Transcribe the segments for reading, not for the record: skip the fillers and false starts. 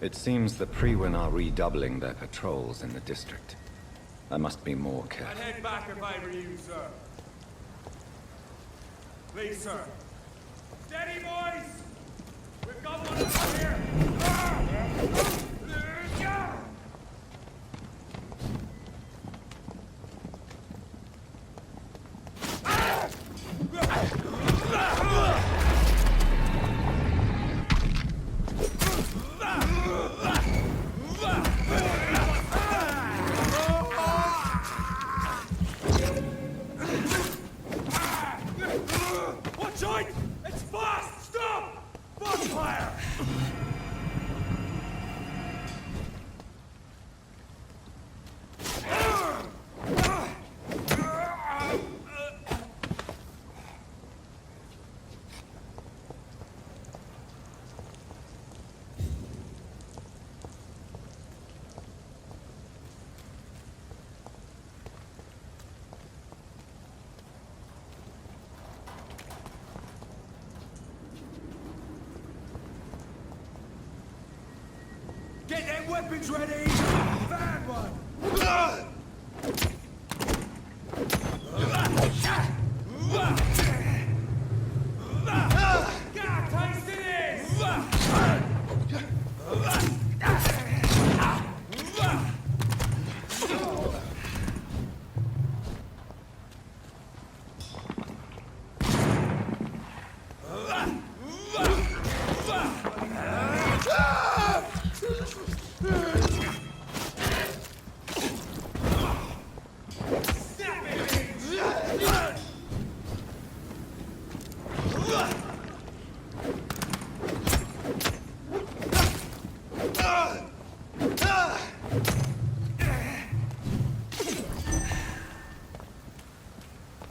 It seems the Priwen are redoubling their patrols in the district. I must be more I'd careful. head back if I were you, sir. Please, sir. Steady, boys! We've got one up here! Watch out! It's fast! Stop! Vampyr! Get them weapons ready! Bad one! Get a taste of this!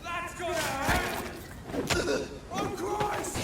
That's gonna hurt! Oh, Christ!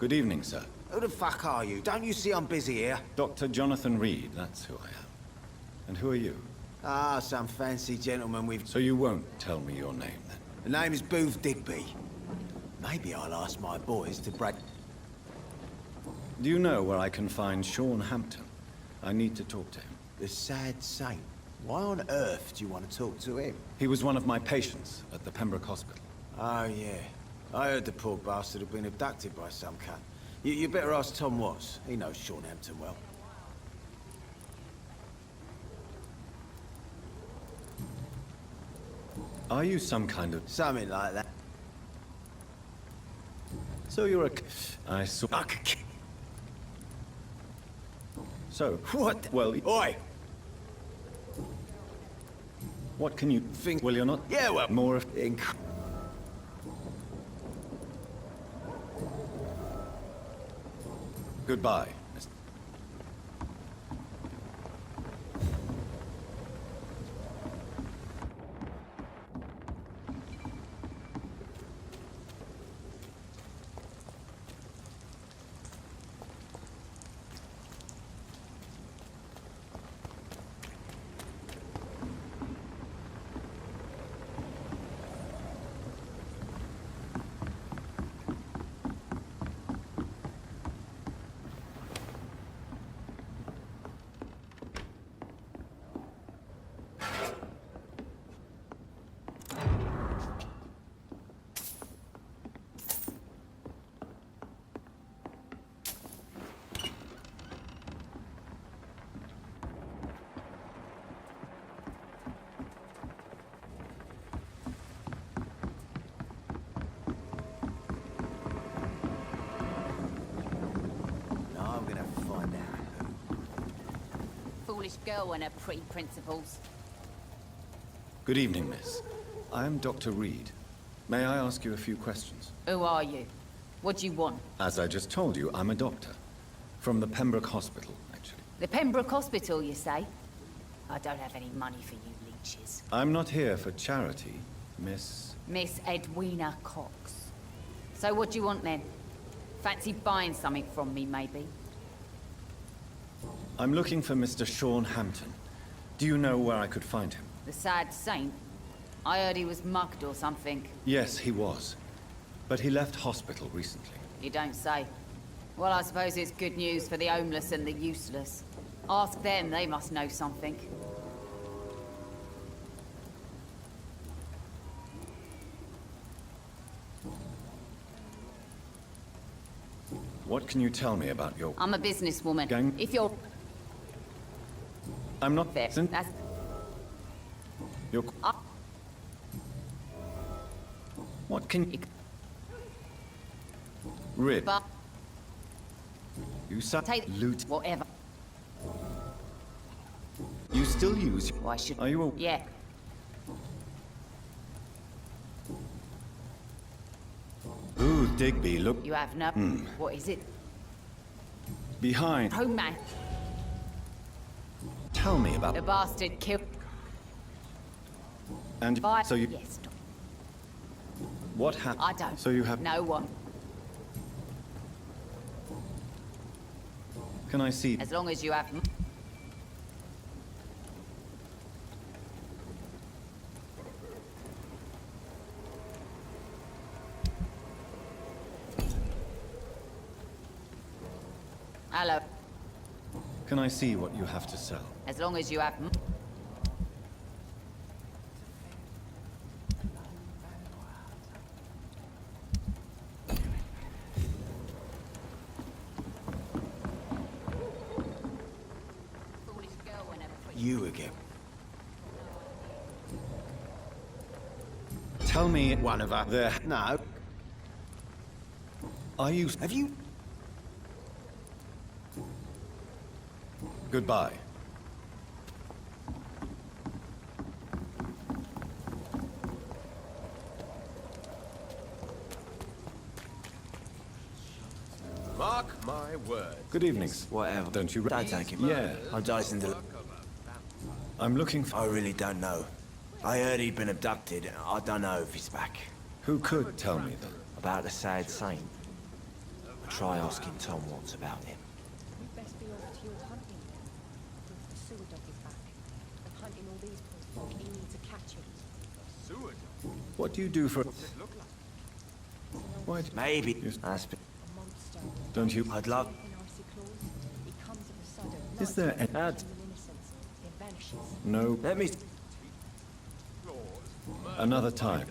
Good evening, sir. Who the fuck are you? Don't you see I'm busy here? Dr. Jonathan Reed, that's who I am. And who are you? Ah, some fancy gentleman with... So you won't tell me your name, then? The name is Booth Digby. Maybe I'll ask my boys to break... Do you know where I can find Sean Hampton? I need to talk to him. The sad saint. Why on earth do you want to talk to him? He was one of my patients at the Pembroke Hospital. Oh, yeah. I heard the poor bastard had been abducted by some cunt. You better ask Tom Watts. He knows Sean Hampton well. Are you some kind of... Something like that. So you're a... I saw... So... What? Well... Oi! What can you think? Well, you're not... Yeah, well... More of... Goodbye, Mr. Girl and her pre-principles. Good evening, miss. I am Dr. Reed. May I ask you a few questions? Who are you? What do you want? As I just told you, I'm a doctor. From the Pembroke Hospital, actually. The Pembroke Hospital, you say? I don't have any money for you leeches. I'm not here for charity, Miss... Miss Edwina Cox. So what do you want then? Fancy buying something from me, maybe? I'm looking for Mr. Sean Hampton. Do you know where I could find him? The sad saint? I heard he was mugged or something. Yes, he was. But he left hospital recently. You don't say. Well, I suppose it's good news for the homeless and the useless. Ask them, they must know something. What can you tell me about your... I'm a businesswoman. Gang? If you're... I'm not... There, that's... You're... What can... Rid. But... You Take... loot... Whatever. You still use... Why should... Are you a... Yeah. Ooh, Digby, look... You have no... What is it? Behind... Oh, man. Tell me about... The bastard killed... And By... so you... Yes, stop. What happened? I don't. So you have... No one. Can I see... As long as you have... Hello. Can I see what you have to sell? As long as you have... You again. Tell me... One of us. There... No. Are you... Have you... Goodbye. Mark my words. Good evening. Whatever. Don't you... Don't thank him. Yeah. I'm Dyson the... I'm looking for... I really don't know. I heard he'd been abducted. I don't know if he's back. Who could tell me that? About the sad saint. try asking Tom what's about him. You'd best be off to your hunting then. The sewer dog is back. And hunting all these poor folk, he needs a catching. Sewer dog? What do you do for... What's it look like? Why... Maybe. Yes. That's been... A monster. Don't you... I'd love... With icy claws. He comes of a sudden. Is there night, an- human innocence, then vanishes. No... Let me... Claws, Another time.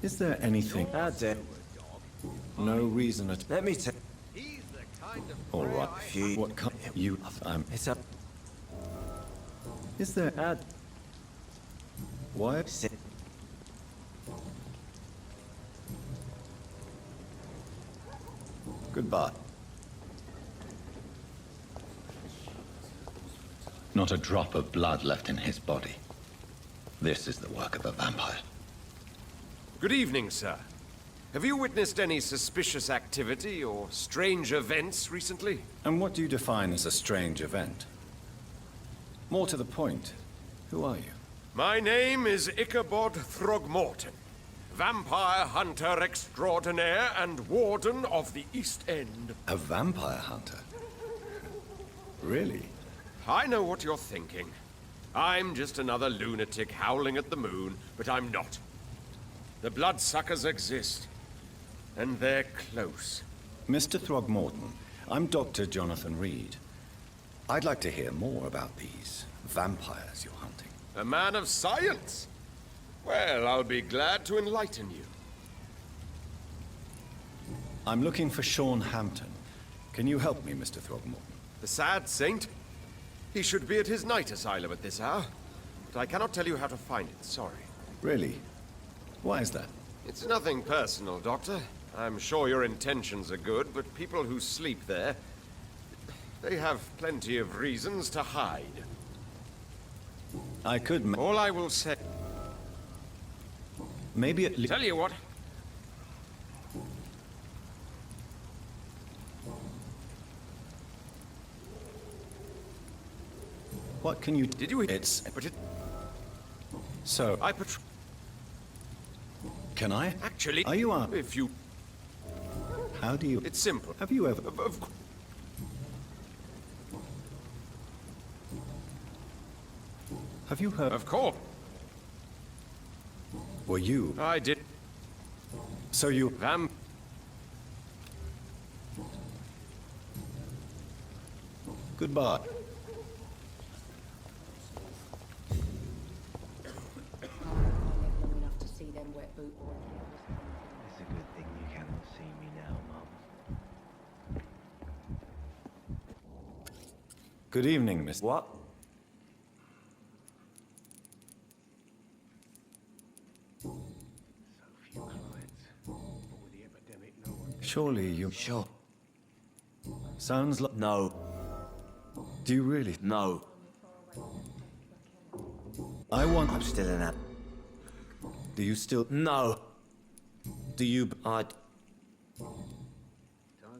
Is there anything... That's it. No reason at... Let me tell... He's the kind of All prey right. I You... What kind... You... I'm... It's a... Is there... Why... Sit. Goodbye. Not a drop of blood left in his body. This is the work of a vampire. Good evening, sir. Have you witnessed any suspicious activity or strange events recently? And what do you define as a strange event? More to the point, who are you? My name is Ichabod Throgmorton, vampire hunter extraordinaire and warden of the East End. A vampire hunter? Really? I know what you're thinking. I'm just another lunatic howling at the moon, but I'm not. The bloodsuckers exist, and they're close. Mr. Throgmorton, I'm Dr. Jonathan Reed. I'd like to hear more about these vampires you're hunting. A man of science? Well, I'll be glad to enlighten you. I'm looking for Sean Hampton. Can you help me, Mr. Throgmorton? The sad saint? He should be at his night asylum at this hour, but I cannot tell you how to find it, sorry. Really? Why is that? It's nothing personal, Doctor. I'm sure your intentions are good, but people who sleep there, they have plenty of reasons to hide. I could All I will say... maybe at least... Tell you what. What can you... Did you... It's... But it... So... I patrol... Can I? Actually... Are you up? If you... How do you... It's simple. Have you ever... Have you heard... Of course. Were you... I did. So you... Goodbye. Long enough to see them wet boot boys. It's a good thing you cannot see me now, Mum. Good evening, Miss... What? Surely you... Sure. Sounds like... No. Do you really... No. I want... I'm still in that. Do you still... No. Do you... I'd... Times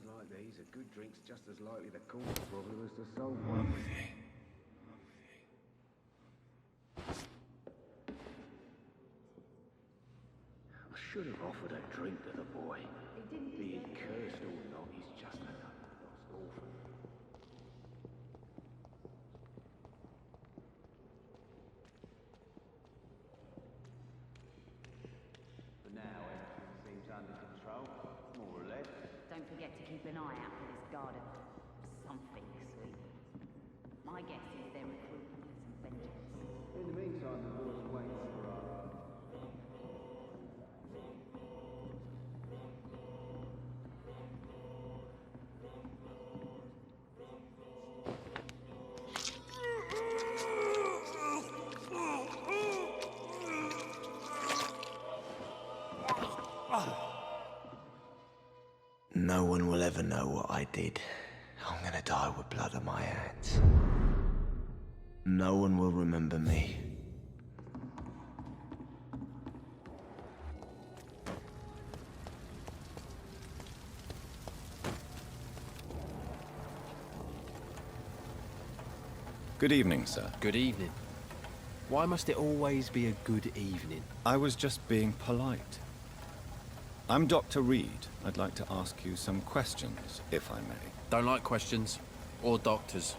like these, a good drink's just as likely to cause a problem as to solve one. I should have offered a drink to the boy. Being cursed or not, he's just another lost orphan. For now, everything seems under control, more or less. Don't forget to keep an eye out for this guard of something sweet. My guess is they're recruiting for some vengeance. In the meantime, the boys are waiting for us. No one will ever know what I did. I'm gonna die with blood on my hands. No one will remember me. Good evening, sir. Good evening. Why must it always be a good evening? I was just being polite. I'm Dr. Reed. I'd like to ask you some questions, if I may. Don't like questions or doctors.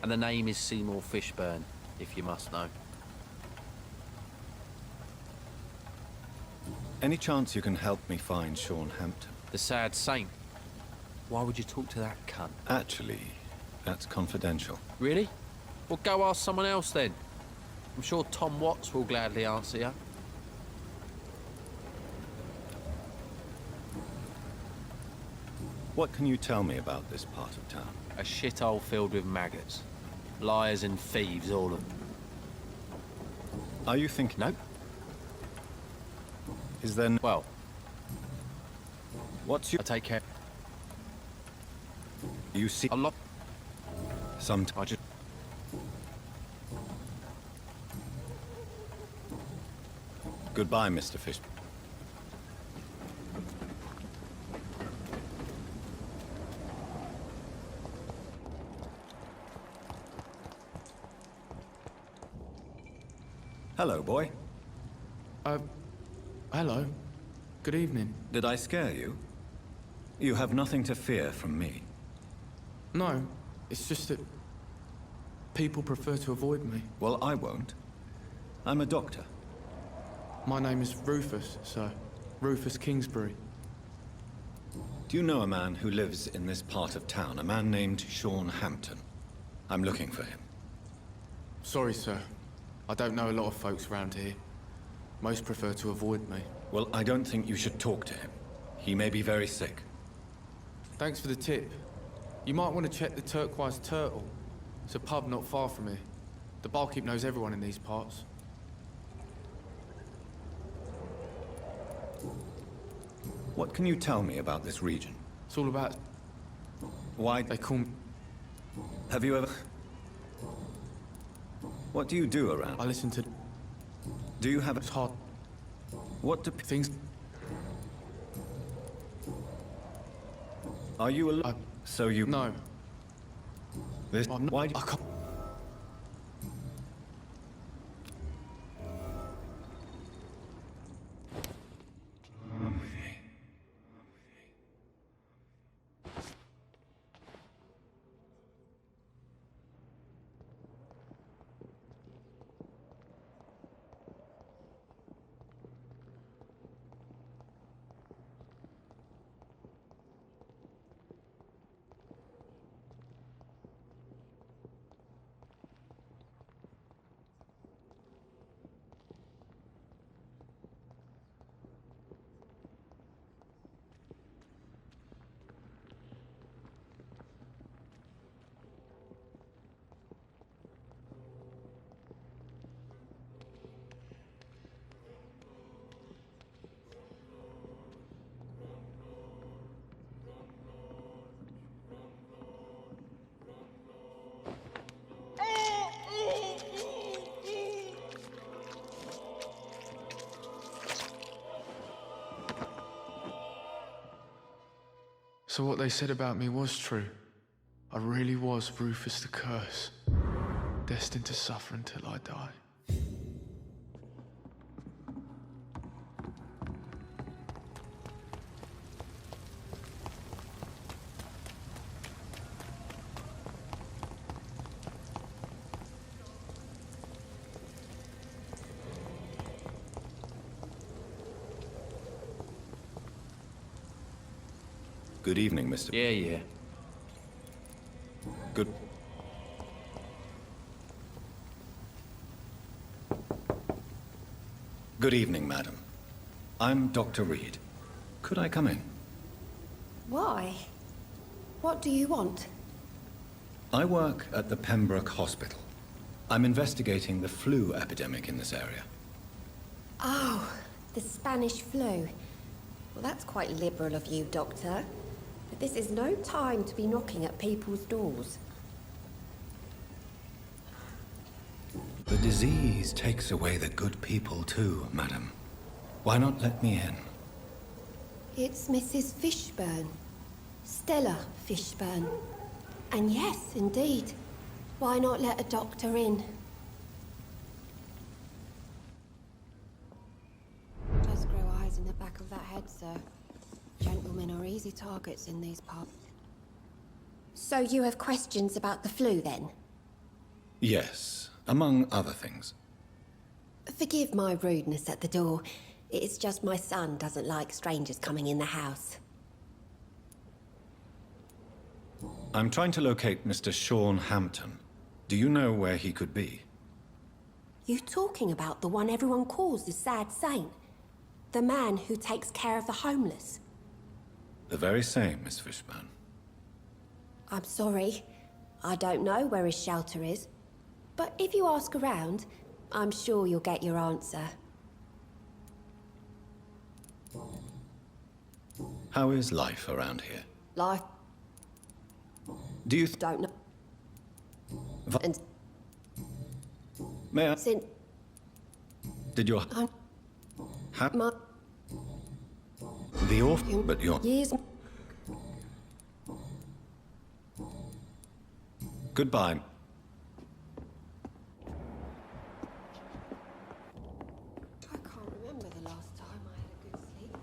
And the name is Seymour Fishburne, if you must know. Any chance you can help me find Sean Hampton? The sad saint. Why would you talk to that cunt? Actually, that's confidential. Really? Well, go ask someone else then. I'm sure Tom Watts will gladly answer you. What can you tell me about this part of town? A shithole filled with maggots. Liars and thieves, all of them. Are you thinking... Nope. Is there... Well, What's your... I take care. You see... A lot. Sometimes... I just... Goodbye, Mr. Fish. Hello, boy. Hello. Good evening. Did I scare you? You have nothing to fear from me. No, it's just that people prefer to avoid me. Well, I won't. I'm a doctor. My name is Rufus, sir. Rufus Kingsbury. Do you know a man who lives in this part of town? A man named Sean Hampton. I'm looking for him. Sorry, sir. I don't know a lot of folks around here. Most prefer to avoid me. Well, I don't think you should talk to him. He may be very sick. Thanks for the tip. You might want to check the Turquoise Turtle. It's a pub not far from here. The barkeep knows everyone in these parts. What can you tell me about this region? It's all about... Why... They call me... Have you ever... What do you do I around? listen to... Do you have It's a... hard. What do... Things... Are you alive? So you... No. This... I'm not... Why do... I can't... So what they said about me was true. I really was Rufus the Curse, destined to suffer until I die. Good evening, Mr. Yeah. Good... Good evening, madam. I'm Dr. Reed. Could I come in? Why? What do you want? I work at the Pembroke Hospital. I'm investigating the flu epidemic in this area. Oh, the Spanish flu. Well, that's quite liberal of you, Doctor. But this is no time to be knocking at people's doors. The disease takes away the good people too, madam. Why not let me in? It's Mrs. Fishburne. Stella Fishburne. And yes, indeed. Why not let a doctor in? Does grow eyes in the back of that head, sir. Gentlemen are easy targets in these parts. So you have questions about the flu, then? Yes, among other things. Forgive my rudeness at the door. It's just my son doesn't like strangers coming in the house. I'm trying to locate Mr. Sean Hampton. Do you know where he could be? You talking about the one everyone calls the Sad Saint? The man who takes care of the homeless? The very same, Miss Fishburne. I'm sorry. I don't know where his shelter is. But if you ask around, I'm sure you'll get your answer. How is life around here? Life, Do you don't know. And May I? since Did your... my The orphan... But your... years... Goodbye. I can't remember the last time I had a good sleep.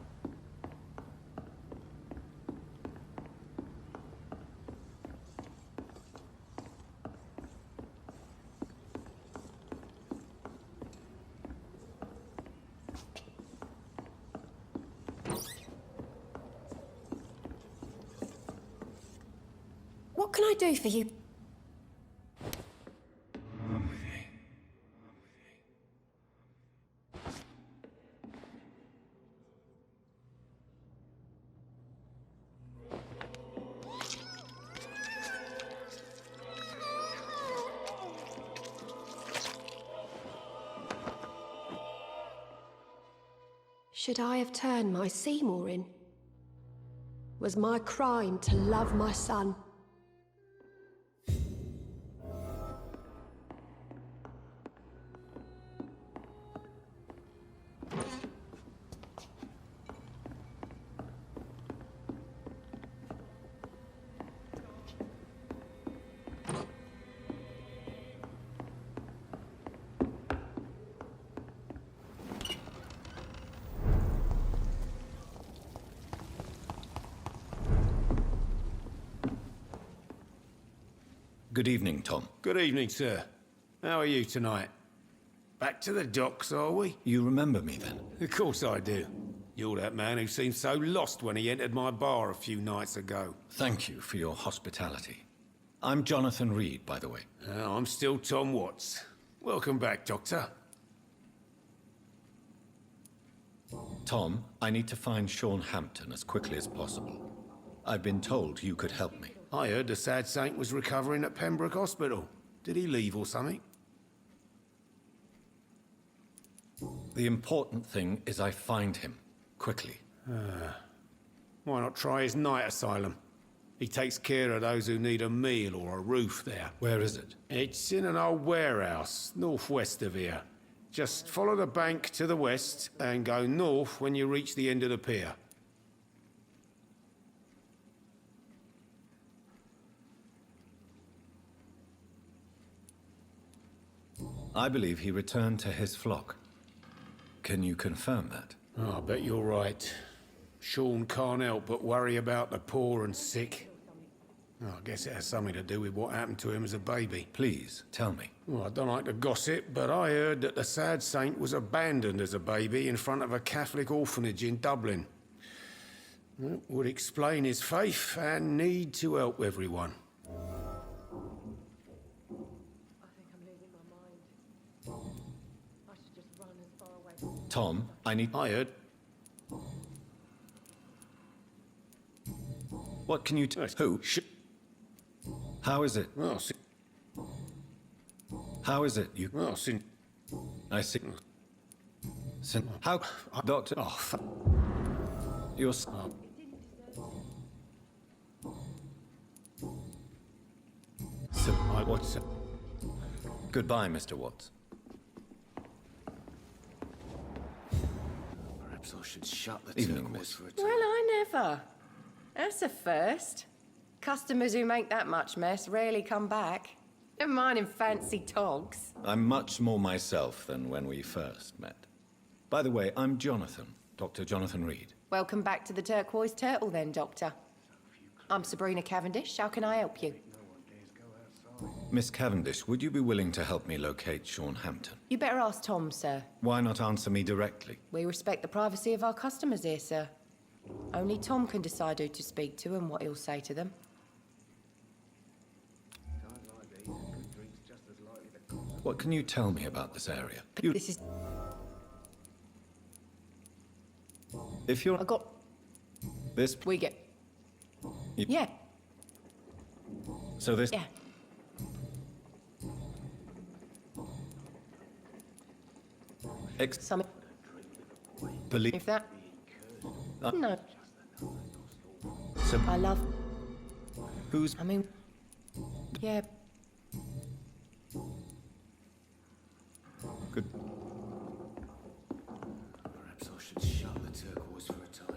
What can I do for you? Should I have turned my Seymour in? Was my crime to love my son? Good evening, Tom. Good evening, sir. How are you tonight? Back to the docks, are we? You remember me then? Of course I do. You're that man who seemed so lost when he entered my bar a few nights ago. Thank you for your hospitality. I'm Jonathan Reed, by the way. I'm still Tom Watts. Welcome back, Doctor. Tom, I need to find Sean Hampton as quickly as possible. I've been told you could help me. I heard the Sad Saint was recovering at Pembroke Hospital. Did he leave or something? The important thing is I find him, quickly. Why not try his night asylum? He takes care of those who need a meal or a roof there. Where is it? It's in an old warehouse, northwest of here. Just follow the bank to the west and go north when you reach the end of the pier. I believe he returned to his flock. Can you confirm that? Oh, I bet you're right. Sean can't help but worry about the poor and sick. Oh, I guess it has something to do with what happened to him as a baby. Please, tell me. Well, I don't like to gossip, but I heard that the Sad Saint was abandoned as a baby in front of a Catholic orphanage in Dublin. That would explain his faith and need to help everyone. Tom, I need... I heard. What can you Who? How is it? Well, How is it you... well, since... I see... How... Doctor... Oh, You're... what's... Goodbye, Mr. Watts. Perhaps I should shut the Evening, turquoise miss. for a time. Well, I never. That's a first. Customers who make that much mess rarely come back. Never mind in fancy togs. I'm much more myself than when we first met. By the way, I'm Jonathan, Dr. Jonathan Reed. Welcome back to the Turquoise Turtle then, Doctor. I'm Sabrina Cavendish. How can I help you? Miss Cavendish, would you be willing to help me locate Sean Hampton? You better ask Tom, sir. Why not answer me directly? We respect the privacy of our customers here, sir. Only Tom can decide who to speak to and what he'll say to them. What can you tell me about this area? This is... If you're... I got... This... We get... You- Yeah. So this... Yeah. Some... Believe... If that... Uh, No. So I love... who's... I mean... Yeah. Good... Perhaps I should shut the turquoise for a time.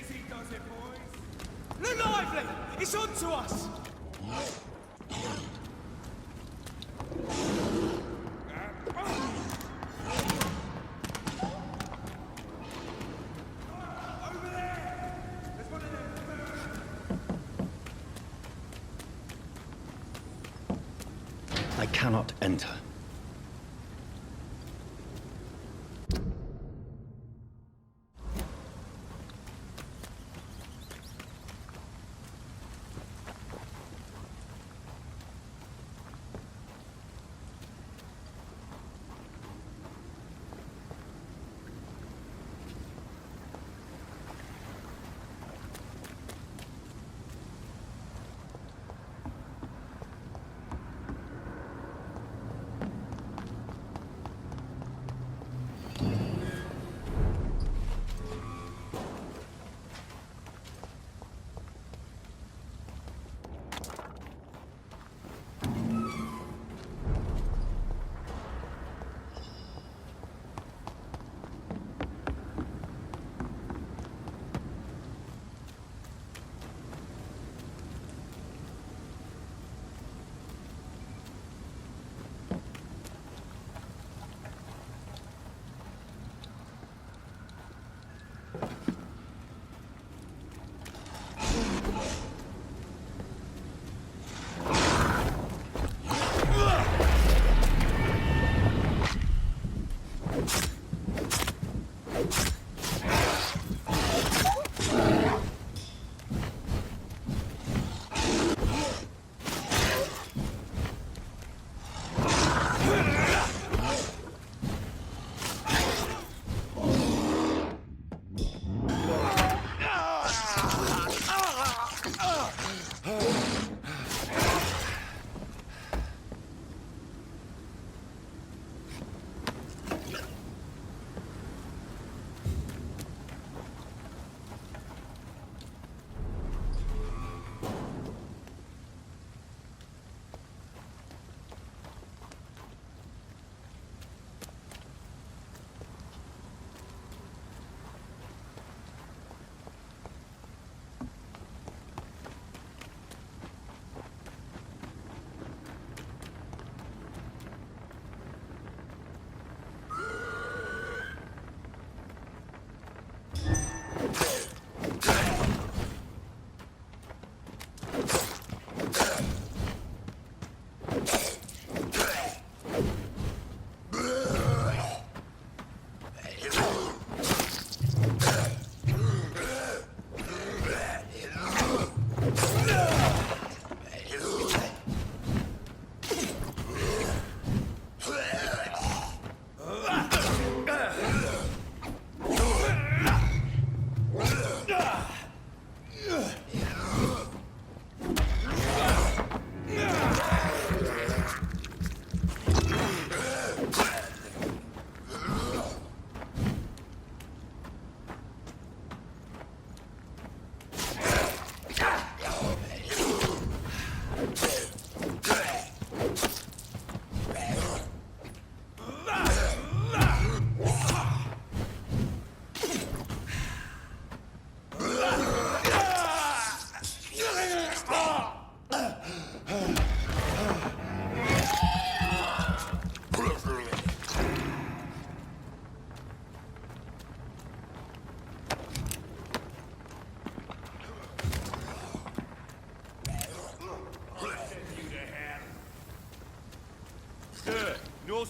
Easy does it, boys. Look lively! It's on to us! Over there! There's one of them. I cannot enter.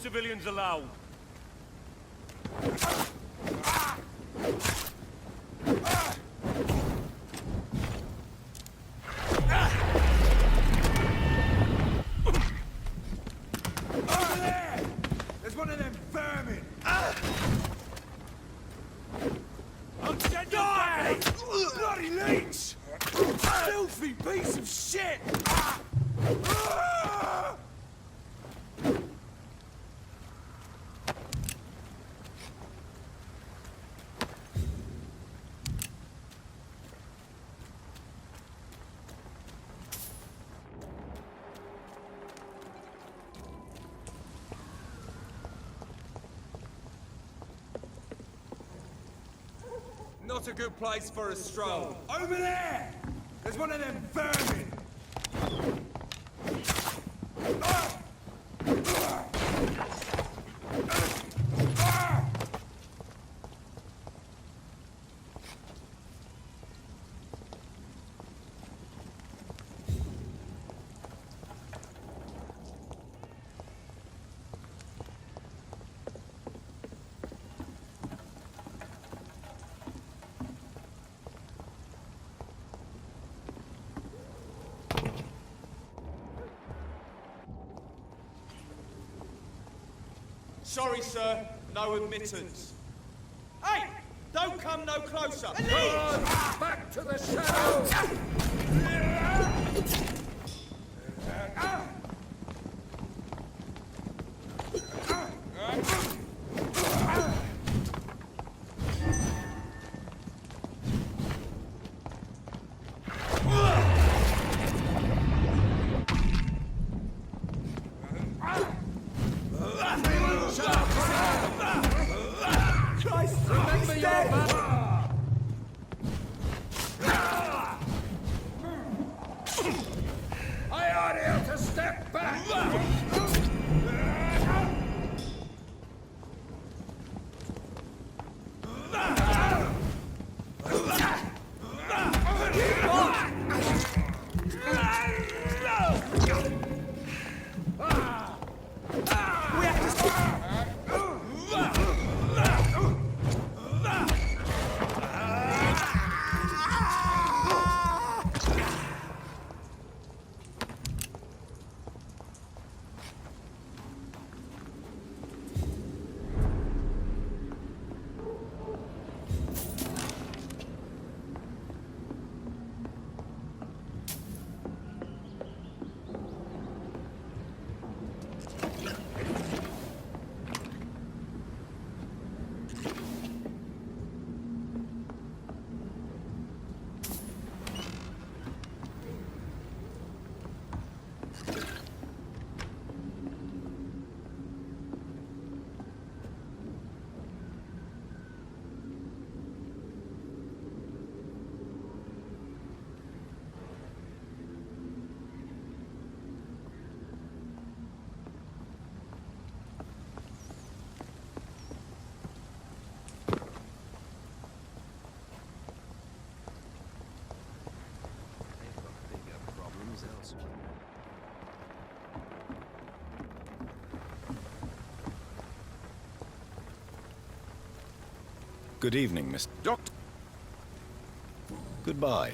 civilians allowed. Over there! There's one of them vermin! I'll send you back! Bloody leech! Filthy piece of shit! Not a good place for a stroll. Over there! There's one of them vermin! Sorry, sir. No admittance. Hey! Don't come no closer! Back to the shadows! Good evening, Mr. Doctor. Goodbye.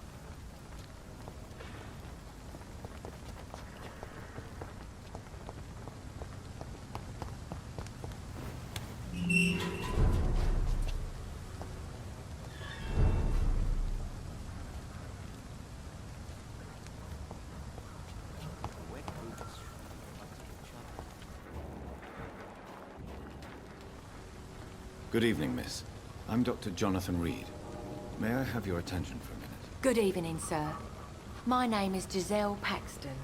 Good evening, miss. I'm Dr. Jonathan Reed. May I have your attention for a minute? Good evening, sir. My name is Giselle Paxton,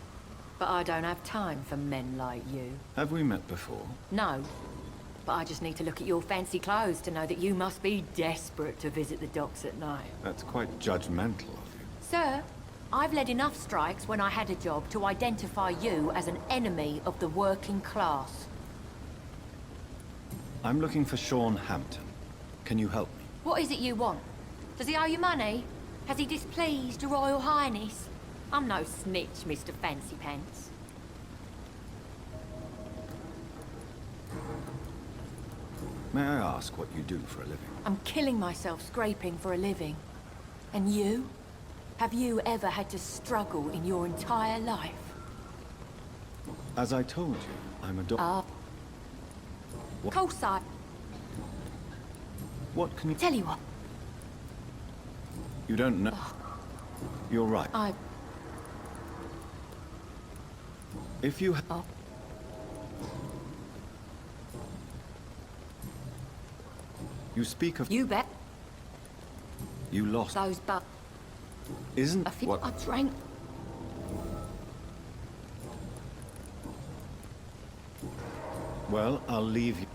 but I don't have time for men like you. Have we met before? No, but I just need to look at your fancy clothes to know that you must be desperate to visit the docks at night. That's quite judgmental of you. Sir, I've led enough strikes when I had a job to identify you as an enemy of the working class. I'm looking for Sean Hampton. Can you help me? What is it you want? Does he owe you money? Has he displeased your Royal Highness? I'm no snitch, Mr. Fancy Pants. May I ask what you do for a living? I'm killing myself scraping for a living. And you? Have you ever had to struggle in your entire life? As I told you, I'm a doctor. Of course I... What can you... Tell you what. You don't know... You're right. If you... You speak of... You bet. You lost... Those but... Isn't I think what... I drank... Well, I'll leave you...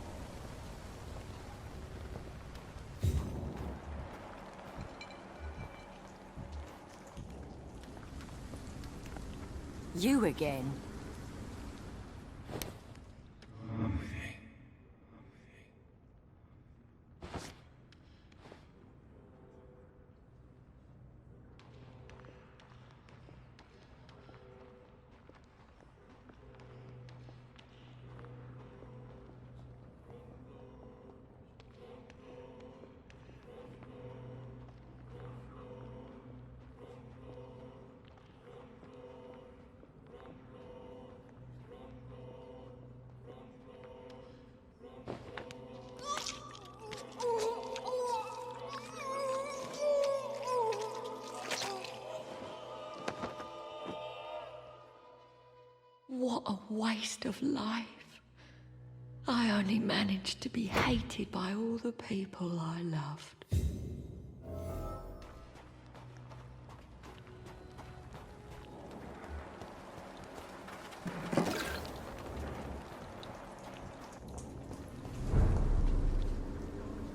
You again. What a waste of life. I only managed to be hated by all the people I loved.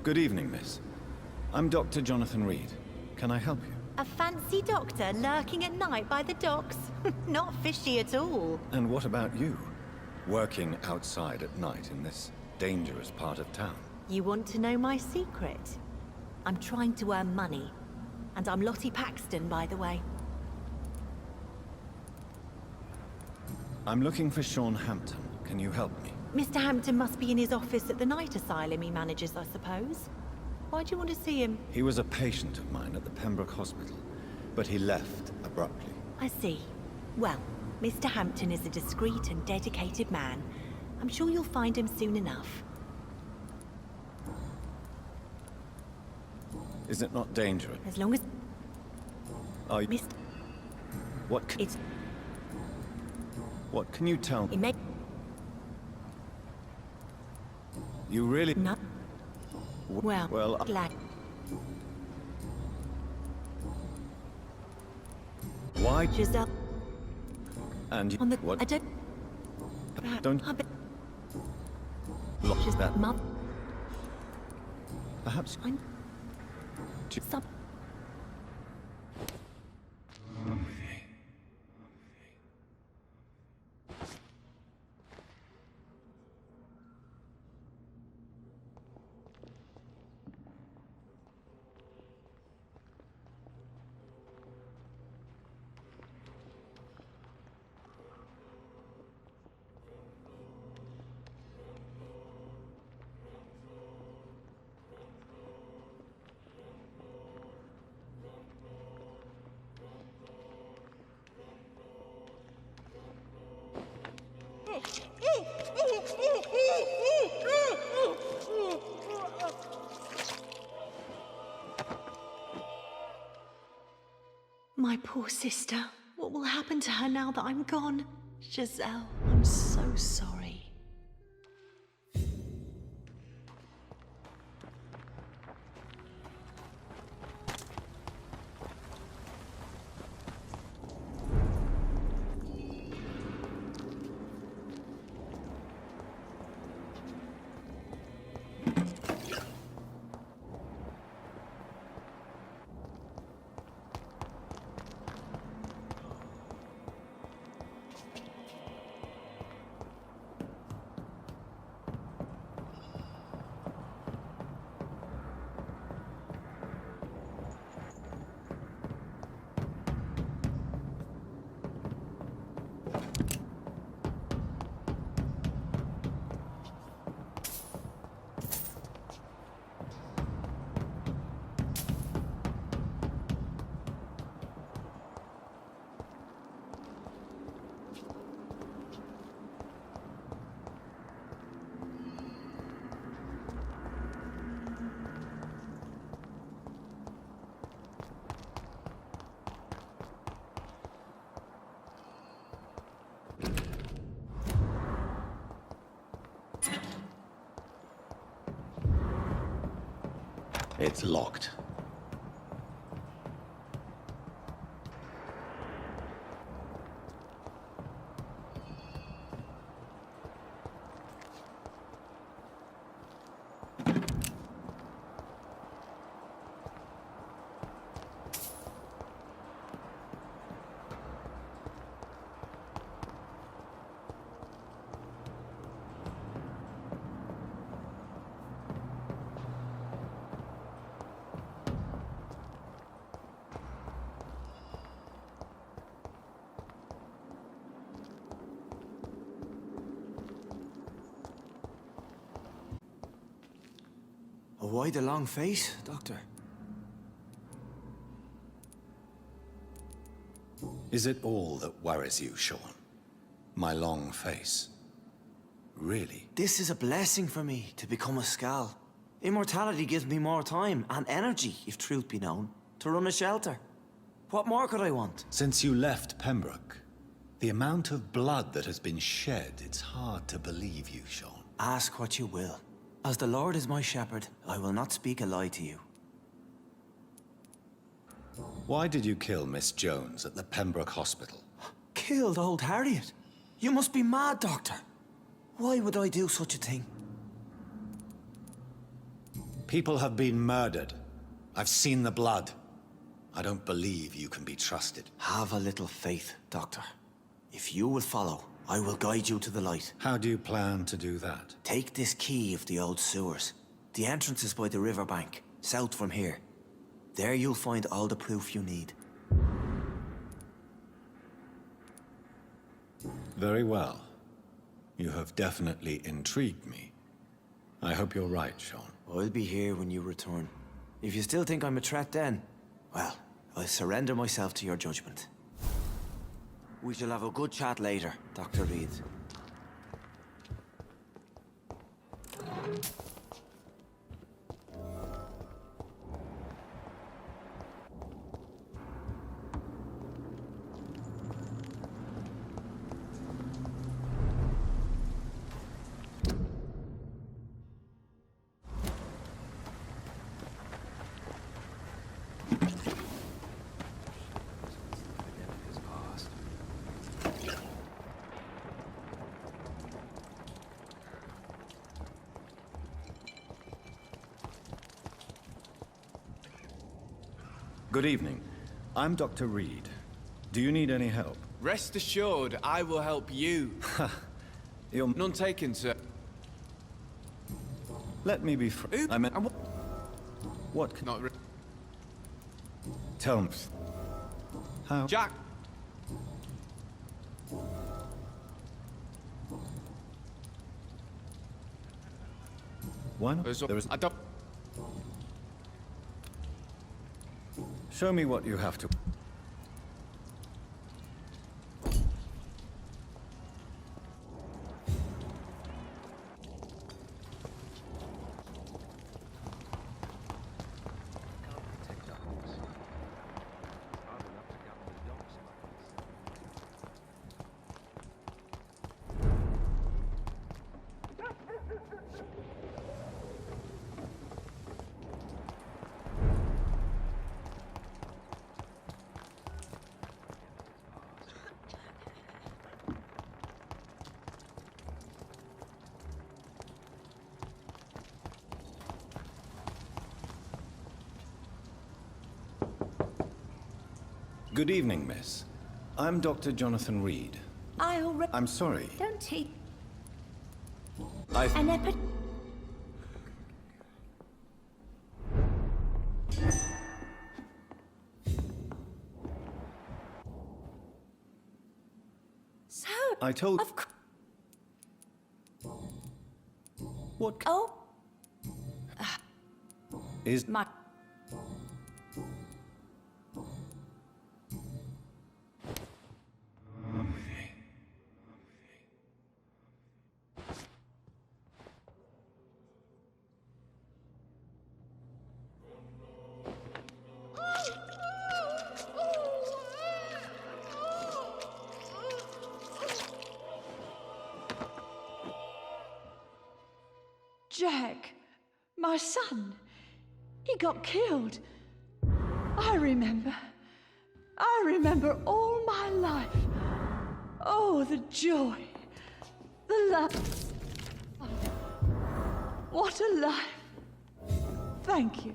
Good evening, miss. I'm Dr. Jonathan Reed. Can I help you? A fancy doctor lurking at night by the docks? Not fishy at all. And what about you? Working outside at night in this dangerous part of town? You want to know my secret? I'm trying to earn money. And I'm Lottie Paxton, by the way. I'm looking for Sean Hampton. Can you help me? Mr. Hampton must be in his office at the night asylum he manages, I suppose. Why do you want to see him? He was a patient of mine at the Pembroke Hospital, but he left abruptly. I see. Well, Mr. Hampton is a discreet and dedicated man. I'm sure you'll find him soon enough. Is it not dangerous? As long as... Are you... Mr. What can... It's... What can you tell me? It may... You really... No. Well, glad. Why? Giselle. And you... On the... What? I don't... Don't... Just that... Mum. Perhaps... Stop. My poor sister. What will happen to her now that I'm gone? Giselle, I'm so sorry. It's locked. Why the long face, Doctor? Is it all that worries you, Sean? My long face? Really? This is a blessing for me, to become a Skal. Immortality gives me more time and energy, if truth be known, to run a shelter. What more could I want? Since you left Pembroke, the amount of blood that has been shed, it's hard to believe you, Sean. Ask what you will. As the Lord is my shepherd, I will not speak a lie to you. Why did you kill Miss Jones at the Pembroke Hospital? Killed old Harriet? You must be mad, Doctor. Why would I do such a thing? People have been murdered. I've seen the blood. I don't believe you can be trusted. Have a little faith, Doctor. If you will follow, I will guide you to the light. How do you plan to do that? Take this key of the old sewers. The entrance is by the riverbank, south from here. There you'll find all the proof you need. Very well. You have definitely intrigued me. I hope you're right, Sean. I'll be here when you return. If you still think I'm a threat then, well, I'll surrender myself to your judgment. We shall have a good chat later, Dr. Reed. Good evening. I'm Dr. Reed. Do you need any help? Rest assured, I will help you. You're none taken, sir. Let me be I meant... What can... Not Tell me. How... Jack! Why not? There is... I don't... Show me what you have to... Good evening, miss. I'm Dr. Jonathan Reed. I already... I'm sorry. Don't he... I've... An epi... So... I told... What... Oh... Is... My... Jack, my son, he got killed. I remember all my life. Oh, the joy, the love. What a life. Thank you.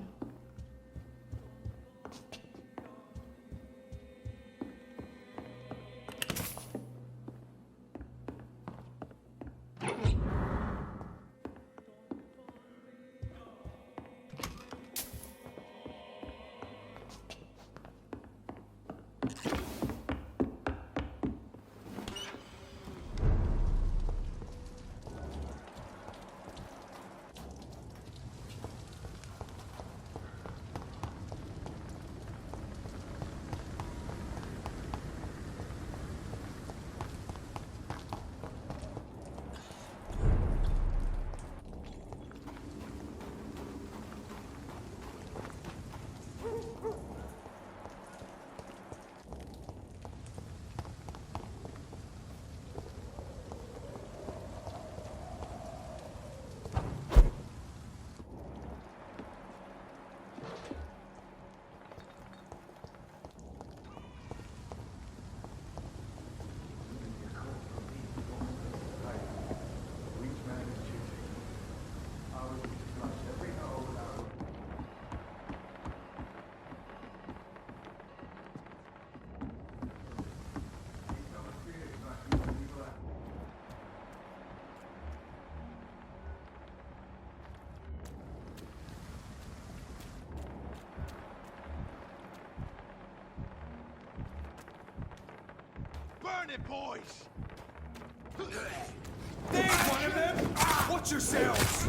Burn it, boys! There's one of them! Watch yourselves!